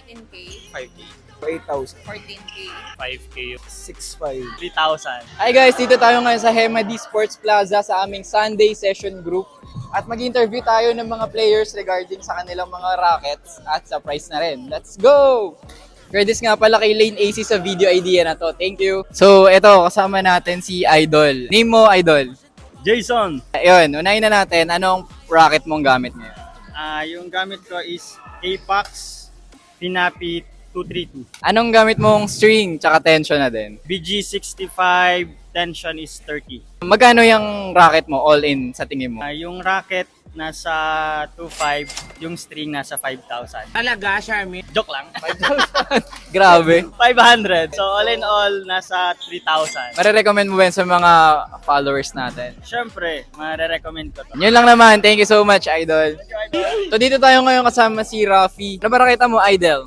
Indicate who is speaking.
Speaker 1: 15K,
Speaker 2: 5K.
Speaker 3: 8,000.
Speaker 1: 14K.
Speaker 2: 5K.
Speaker 3: 6,500.
Speaker 2: 3,000.
Speaker 4: Hi guys, dito tayo ngayon sa Hemadi Sports Plaza sa aming Sunday session group. At mag-interview tayo ng mga players regarding sa kanilang mga rackets at sa price na rin. Let's go! Credits nga pala kay Lane AC sa video idea na to. Thank you. So, eto, kasama natin si Idol. Name mo, Idol.
Speaker 2: Jason,
Speaker 4: Ayun, unahin na natin. Anong racket mong gamit ngayon?
Speaker 2: yung gamit ko is Apex Finapi 232.
Speaker 4: Anong gamit mong string tsaka tension na din?
Speaker 2: BG65 tension is 30.
Speaker 4: Magkano yung racket mo all in sa tingin mo?
Speaker 2: Yung racket nasa 2.5, yung string nasa 5,000.
Speaker 5: Talaga, Charmin?
Speaker 2: Joke lang.
Speaker 4: Grabe.
Speaker 2: 500. So all in all, nasa 3,000.
Speaker 4: Marirecommend mo ba yun sa mga followers natin?
Speaker 2: Siyempre, marirecommend ko to.
Speaker 4: Yun lang naman. Thank you so much, Idol. So dito tayo ngayon kasama si Rafi. Ano ba nakita mo, Idol?